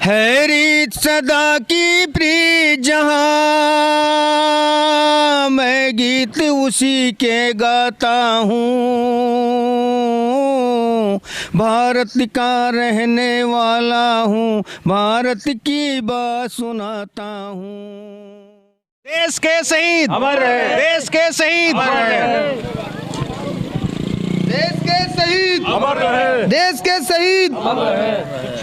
है रीत सदा की प्रीत जहाँ, मैं गीत उसी के गाता हूँ। भारत का रहने वाला हूँ, भारत की बात सुनाता हूँ। देश के शहीद अमर रहे, देश के शहीद अमर रहे, देश के शहीद अमर रहे, देश के शहीद अमर रहे।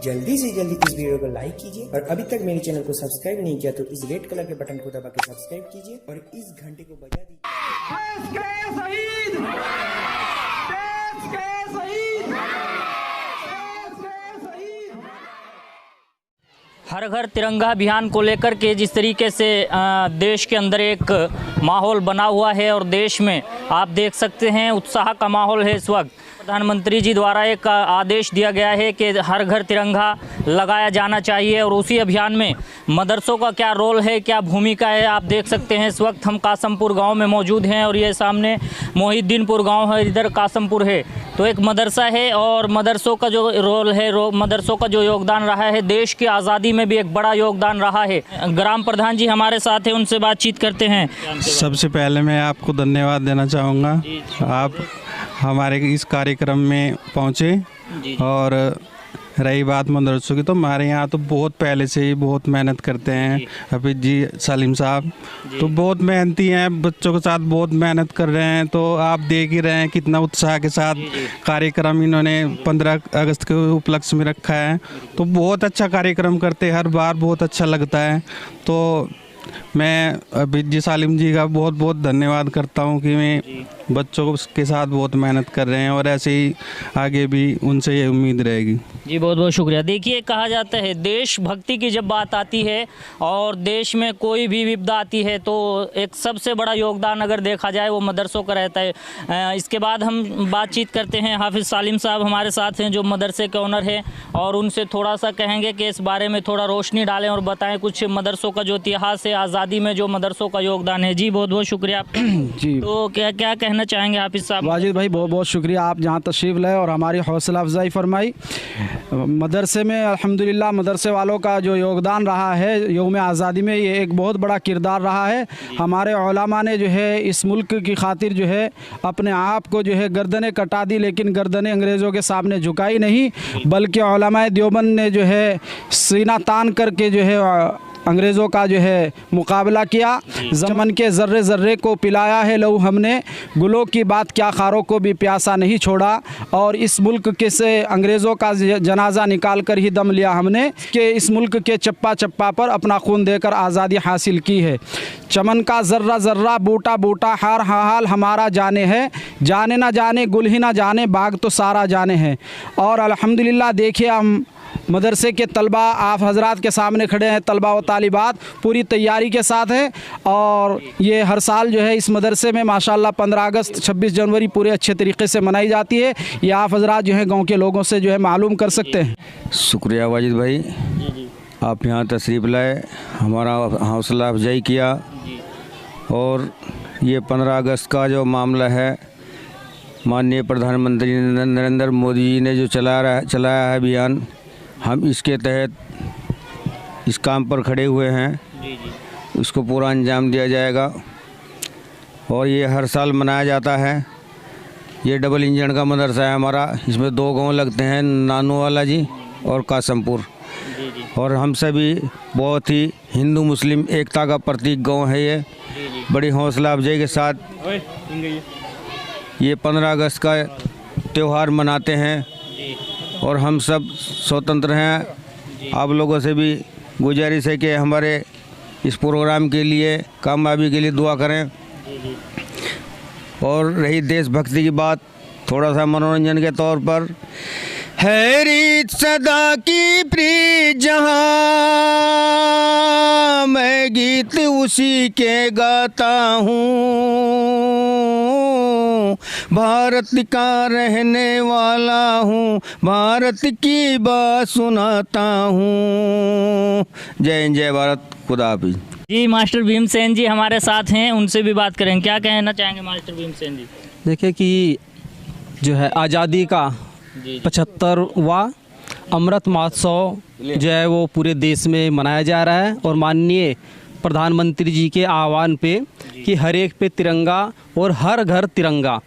जल्दी से जल्दी इस वीडियो को लाइक कीजिए और अभी तक मेरे चैनल को सब्सक्राइब नहीं किया तो इस रेड कलर के बटन को दबा के सब्सक्राइब कीजिए और इस घंटे को बजा दीजिए। हर घर तिरंगा अभियान को लेकर के जिस तरीके से देश के अंदर एक माहौल बना हुआ है और देश में आप देख सकते हैं उत्साह का माहौल है। इस वक्त प्रधानमंत्री जी द्वारा एक आदेश दिया गया है कि हर घर तिरंगा लगाया जाना चाहिए और उसी अभियान में मदरसों का क्या रोल है, क्या भूमिका है, आप देख सकते हैं। इस वक्त हम कासमपुर गांव में मौजूद हैं और ये सामने मोहिद्दीनपुर गांव है, इधर कासमपुर है। तो एक मदरसा है और मदरसों का जो रोल है, मदरसों का जो योगदान रहा है, देश की आज़ादी में भी एक बड़ा योगदान रहा है। ग्राम प्रधान जी हमारे साथ हैं, उनसे बातचीत करते हैं। सबसे पहले मैं आपको धन्यवाद देना चाहूँगा, आप हमारे इस कार्यक्रम में पहुँचे। और रही बात मदरसों की, तो हमारे यहाँ तो बहुत पहले से ही बहुत मेहनत करते हैं। हफीज जी सलीम साहब तो बहुत मेहनती हैं, बच्चों के साथ बहुत मेहनत कर रहे हैं। तो आप देख ही रहे हैं कितना उत्साह के साथ कार्यक्रम इन्होंने 15 अगस्त के उपलक्ष्य में रखा है। तो बहुत अच्छा कार्यक्रम करते हैं, हर बार बहुत अच्छा लगता है। तो मैं हफीज जी सालिम जी का बहुत बहुत धन्यवाद करता हूँ कि मैं बच्चों के साथ बहुत मेहनत कर रहे हैं और ऐसे ही आगे भी उनसे ये उम्मीद रहेगी। जी बहुत बहुत शुक्रिया। देखिए, कहा जाता है देशभक्ति की जब बात आती है और देश में कोई भी विपदा आती है तो एक सबसे बड़ा योगदान अगर देखा जाए वो मदरसों का रहता है। इसके बाद हम बातचीत करते हैं, हाफिज़ सालिम साहब हमारे साथ हैं जो मदरसे के ओनर हैं, और उनसे थोड़ा सा कहेंगे कि इस बारे में थोड़ा रोशनी डालें और बताएँ कुछ मदरसों का जो इतिहास है, आज़ादी में जो मदरसों का योगदान है। जी बहुत बहुत शुक्रिया आपका। जी तो क्या क्या कहना चाहेंगे हाफिज़ साहब? वाजिद भाई बहुत बहुत शुक्रिया, आप जहाँ तशरीफ़ लाए और हमारी हौसला अफजाई फरमाई। मदरसे में अल्हम्दुलिल्लाह मदरसे वालों का जो योगदान रहा है यौम आज़ादी में, ये एक बहुत बड़ा किरदार रहा है। हमारे उलमा ने जो है इस मुल्क की खातिर जो है अपने आप को जो है गर्दनें कटा दी, लेकिन गर्दनें अंग्रेज़ों के सामने झुकाई नहीं, बल्कि उलमाए देवबंद ने जो है सीना तान करके जो है अंग्रेज़ों का जो है मुकाबला किया। ज़मन के ज़र्रे ज़र्रे को पिलाया है लहू हमने, गुलों की बात क्या खारों को भी प्यासा नहीं छोड़ा। और इस मुल्क के से अंग्रेज़ों का जनाजा निकाल कर ही दम लिया हमने कि इस मुल्क के चप्पा चप्पा पर अपना खून देकर आज़ादी हासिल की है। चमन का ज़र्रा ज़र्रा बूटा बूटा हार हाल हमारा जाने है, जाने ना जाने गुल ही ना जाने बाग तो सारा जाने है। और अल्हम्दुलिल्लाह देखिए हम मदरसे के तलबा आप हजरात के सामने खड़े हैं, तलबा व तालिबात पूरी तैयारी के साथ हैं। और ये हर साल जो है इस मदरसे में माशाल्लाह 15 अगस्त 26 जनवरी पूरे अच्छे तरीके से मनाई जाती है। ये आप हजरात जो है गांव के लोगों से जो है मालूम कर सकते हैं। शुक्रिया वाजिद भाई, आप यहाँ तशरीफ़ लाए, हमारा हौसला अफजाई किया। और ये 15 अगस्त का जो मामला है, माननीय प्रधानमंत्री नरेंद्र मोदी जी ने जो चलाया है अभियान, हम इसके तहत इस काम पर खड़े हुए हैं। इसको पूरा अंजाम दिया जाएगा और ये हर साल मनाया जाता है। ये डबल इंजन का मदरसा है हमारा, इसमें 2 गांव लगते हैं, नानू वाला जी और कासमपुर। और हम सभी बहुत ही हिंदू मुस्लिम एकता का प्रतीक गांव है। ये बड़ी हौसला अफजाई के साथ ये 15 अगस्त का त्यौहार मनाते हैं और हम सब स्वतंत्र हैं। आप लोगों से भी गुजारिश है कि हमारे इस प्रोग्राम के लिए, कामयाबी के लिए दुआ करें। और रही देशभक्ति की बात, थोड़ा सा मनोरंजन के तौर पर, है रीत सदा की प्रीत जहाँ, मैं गीत उसी के गाता हूँ। भारत का रहने वाला हूँ, भारत की बात सुनाता हूँ। जय हिंद, जय भारत, खुदा हाफिज़। जी मास्टर भीमसेन जी हमारे साथ हैं, उनसे भी बात करेंगे। क्या कहना चाहेंगे मास्टर भीमसेन जी? देखिए कि जो है आज़ादी का 75वां अमृत महोत्सव जो है वो पूरे देश में मनाया जा रहा है। और माननीय प्रधानमंत्री जी के आह्वान पे कि हर एक पे तिरंगा और हर घर तिरंगा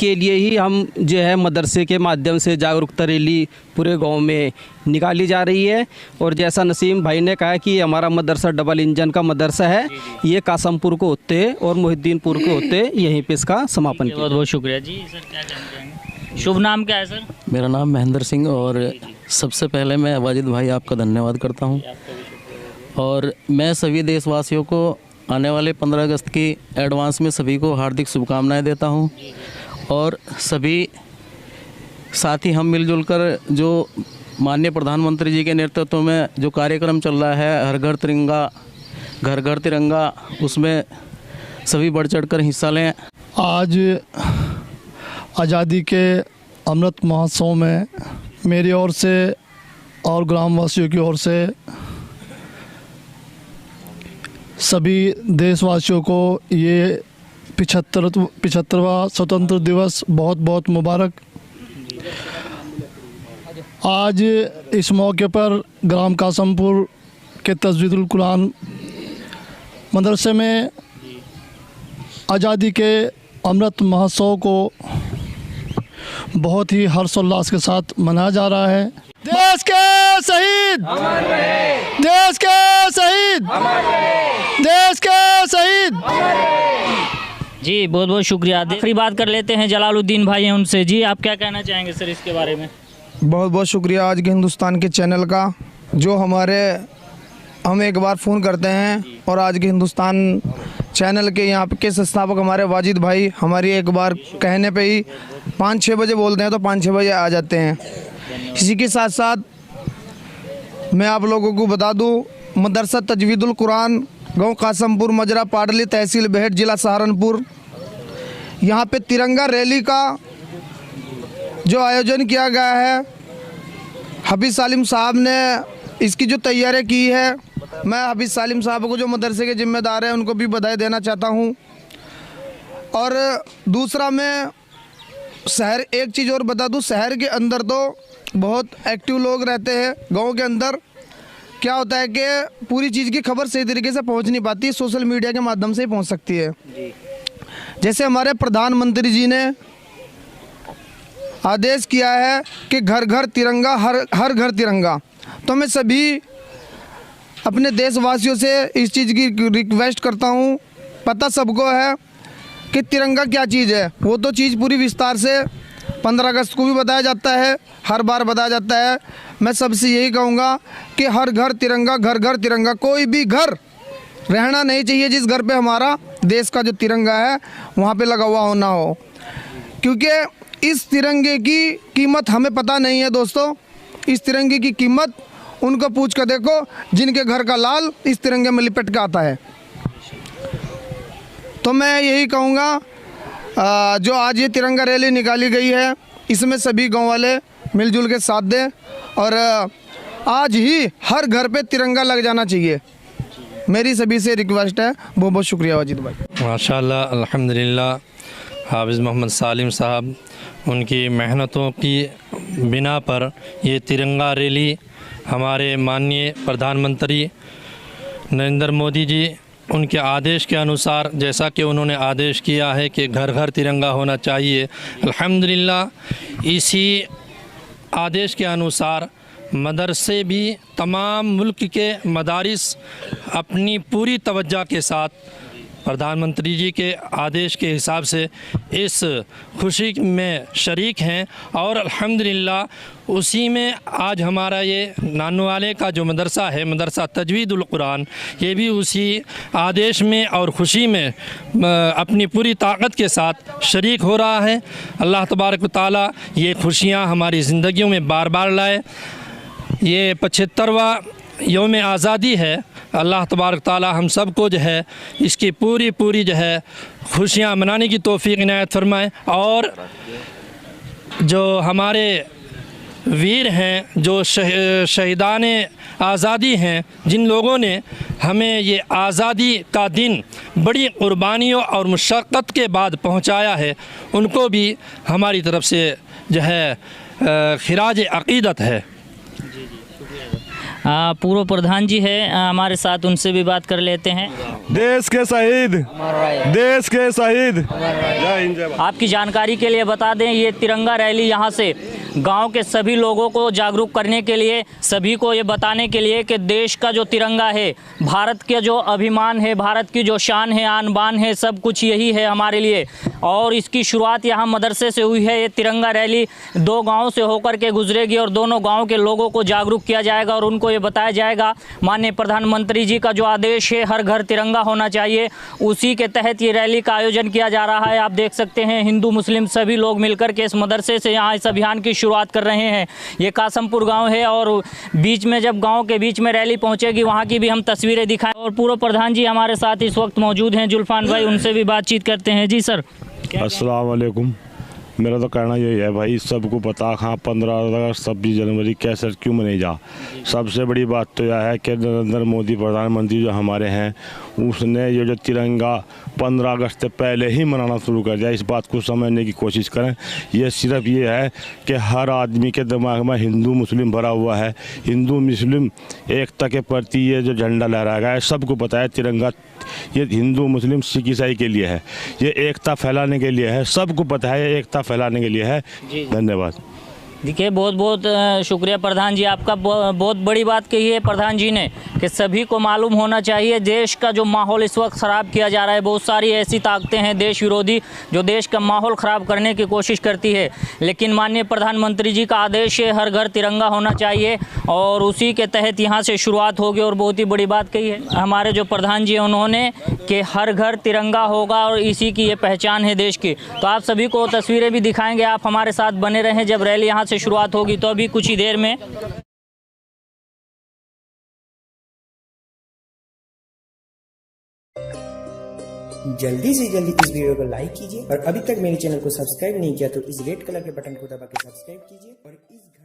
के लिए ही हम जो है मदरसे के माध्यम से जागरूकता रैली पूरे गांव में निकाली जा रही है। और जैसा नसीम भाई ने कहा कि हमारा मदरसा डबल इंजन का मदरसा है, ये कासमपुर को होते और मोहिद्दीनपुर को होते यहीं पे इसका समापन किया। बहुत बहुत शुक्रिया जी। सर क्या कहना चाहेंगे? शुभ नाम क्या है सर? मेरा नाम महेंद्र सिंह। और सबसे पहले मैं वाजिद भाई आपका धन्यवाद करता हूं। और मैं सभी देशवासियों को आने वाले 15 अगस्त की एडवांस में सभी को हार्दिक शुभकामनाएं देता हूं। और सभी साथी हम मिलजुल कर जो माननीय प्रधानमंत्री जी के नेतृत्व में जो कार्यक्रम चल रहा है हर घर तिरंगा घर घर तिरंगा, उसमें सभी बढ़ चढ़ कर हिस्सा लें। आज आज़ादी के अमृत महोत्सव में मेरी ओर से और ग्रामवासियों की ओर से सभी देशवासियों को ये 75वां स्वतंत्र दिवस बहुत बहुत मुबारक। आज इस मौके पर ग्राम कासमपुर के तजवीदुल कुरान मदरसे में आज़ादी के अमृत महोत्सव को बहुत ही हर्षोल्लास के साथ मनाया जा रहा है। देश के शहीद, देश के शहीद, देश के शहीद। जी बहुत बहुत शुक्रिया। आखिरी बात कर लेते हैं जलालुद्दीन भाई हैं उनसे। जी आप क्या कहना चाहेंगे सर इसके बारे में? बहुत बहुत शुक्रिया आज के हिंदुस्तान के चैनल का, जो हम एक बार फ़ोन करते हैं और आज के हिंदुस्तान चैनल के यहाँ के संस्थापक हमारे वाजिद भाई हमारी एक बार कहने पे ही 5-6 बजे बोलते हैं तो 5-6 बजे आ जाते हैं। इसी के साथ साथ मैं आप लोगों को बता दूं, मदरसा तजवीदुल कुरान गाँव कासमपुर मजरा पाडली तहसील बेहट ज़िला सहारनपुर, यहाँ पे तिरंगा रैली का जो आयोजन किया गया है, हफीज़ सालिम साहब ने इसकी जो तैयारी की है, मैं हफीज़ सालिम साहब को जो मदरसे के ज़िम्मेदार हैं उनको भी बधाई देना चाहता हूं। और दूसरा मैं शहर एक चीज़ और बता दूं, शहर के अंदर तो बहुत एक्टिव लोग रहते हैं, गांव के अंदर क्या होता है कि पूरी चीज़ की खबर सही तरीके से पहुंच नहीं पाती, सोशल मीडिया के माध्यम से ही पहुंच सकती है। जैसे हमारे प्रधानमंत्री जी ने आदेश किया है कि घर घर तिरंगा हर घर तिरंगा, तो मैं सभी अपने देशवासियों से इस चीज़ की रिक्वेस्ट करता हूं। पता सबको है कि तिरंगा क्या चीज़ है, वो तो चीज़ पूरी विस्तार से 15 अगस्त को भी बताया जाता है, हर बार बताया जाता है। मैं सबसे यही कहूँगा कि हर घर तिरंगा घर घर तिरंगा, कोई भी घर रहना नहीं चाहिए जिस घर पे हमारा देश का जो तिरंगा है वहाँ पे लगा हुआ होना हो, क्योंकि इस तिरंगे की कीमत हमें पता नहीं है दोस्तों। इस तिरंगे की कीमत उनको पूछ कर देखो जिनके घर का लाल इस तिरंगे में लिपट के आता है। तो मैं यही कहूँगा जो आज ये तिरंगा रैली निकाली गई है इसमें सभी गांव वाले मिलजुल के साथ दें और आज ही हर घर पे तिरंगा लग जाना चाहिए, मेरी सभी से रिक्वेस्ट है। बहुत बहुत शुक्रिया वाजिद भाई। माशाल्लाह अल्हम्दुलिल्लाह, हाफिज़ मोहम्मद सालिम साहब उनकी मेहनतों की बिना पर ये तिरंगा रैली हमारे माननीय प्रधानमंत्री नरेंद्र मोदी जी उनके आदेश के अनुसार, जैसा कि उन्होंने आदेश किया है कि घर घर तिरंगा होना चाहिए, अल्हम्दुलिल्लाह इसी आदेश के अनुसार मदरसे भी तमाम मुल्क के मदारिस अपनी पूरी तवज्जो के साथ प्रधानमंत्री जी के आदेश के हिसाब से इस खुशी में शरीक हैं। और अल्हम्दुलिल्लाह उसी में आज हमारा ये नानोवाले का जो मदरसा है, मदरसा तजवीदुल कुरान, ये भी उसी आदेश में और खुशी में अपनी पूरी ताकत के साथ शरीक हो रहा है। अल्लाह तबारक व तआला ये खुशियाँ हमारी ज़िंदगियों में बार बार लाए। ये 75वां यौम आज़ादी है, अल्लाह तबारक ताला हम सब को जो है इसकी पूरी जो है खुशियाँ मनाने की तौफीक इनायत फरमाए। और जो हमारे वीर हैं, जो शहीदान आज़ादी हैं, जिन लोगों ने हमें ये आज़ादी का दिन बड़ी कुर्बानियों और मुशक्क़त के बाद पहुंचाया है, उनको भी हमारी तरफ से जो है खिराज अक़ीदत है। पूर्व प्रधान जी है हमारे साथ, उनसे भी बात कर लेते हैं। देश के शहीद, देश के शहीद, जय हिंद जय भारत। आपकी जानकारी के लिए बता दें, ये तिरंगा रैली यहाँ से गांव के सभी लोगों को जागरूक करने के लिए, सभी को ये बताने के लिए कि देश का जो तिरंगा है, भारत के जो अभिमान है, भारत की जो शान है, आन बान है, सब कुछ यही है हमारे लिए। और इसकी शुरुआत यहाँ मदरसे से हुई है। ये तिरंगा रैली 2 गाँव से होकर के गुजरेगी और दोनों गाँव के लोगों को जागरूक किया जाएगा और उनको ये बताया जाएगा माननीय प्रधानमंत्री जी का जो आदेश है हर घर तिरंगा होना चाहिए, उसी के तहत ये रैली का आयोजन किया जा रहा है। आप देख सकते हैं हिंदू मुस्लिम सभी लोग मिलकर के इस मदरसे से यहाँ इस अभियान की शुरुआत कर रहे हैं। ये कासमपुर गांव है और बीच में जब गांव के बीच में रैली पहुंचेगी वहां की भी हम तस्वीरें दिखाएं। और पूर्व प्रधान जी हमारे साथ इस वक्त मौजूद हैं, जुल्फान भाई, उनसे भी बातचीत करते हैं। जी सर। अस्सलाम वालेकुम। मेरा तो कहना यही है भाई, सबको पता हाँ 15 अगस्त 26 जनवरी कैसे क्यों मनाई जा। सबसे बड़ी बात तो यह है कि नरेंद्र मोदी प्रधानमंत्री जो हमारे हैं, उसने ये जो तिरंगा 15 अगस्त से पहले ही मनाना शुरू कर दिया। इस बात को समझने की कोशिश करें। ये सिर्फ ये है कि हर आदमी के दिमाग में हिंदू मुस्लिम भरा हुआ है। हिंदू मुस्लिम एकता के प्रति ये जो झंडा लहराया गया है, सबको पता है तिरंगा ये हिंदू मुस्लिम सिख ईसाई के लिए है, ये एकता फैलाने के लिए है, सबको पता है ये एकता फैलाने के लिए है। धन्यवाद। देखिए, बहुत बहुत शुक्रिया प्रधान जी आपका। बहुत बड़ी बात कही है प्रधान जी ने कि सभी को मालूम होना चाहिए देश का जो माहौल इस वक्त ख़राब किया जा रहा है। बहुत सारी ऐसी ताकतें हैं देश विरोधी जो देश का माहौल ख़राब करने की कोशिश करती है, लेकिन माननीय प्रधानमंत्री जी का आदेश है हर घर तिरंगा होना चाहिए और उसी के तहत यहाँ से शुरुआत होगी। और बहुत ही बड़ी बात कही है हमारे जो प्रधान जी हैं उन्होंने कि हर घर तिरंगा होगा और इसी की ये पहचान है देश की। तो आप सभी को तस्वीरें भी दिखाएंगे, आप हमारे साथ बने रहें। जब रैली यहाँ से शुरुआत होगी तो अभी कुछ ही देर में जल्दी से जल्दी इस वीडियो को लाइक कीजिए और अभी तक मेरे चैनल को सब्सक्राइब नहीं किया तो इस रेड कलर के बटन को दबा के सब्सक्राइब कीजिए और इस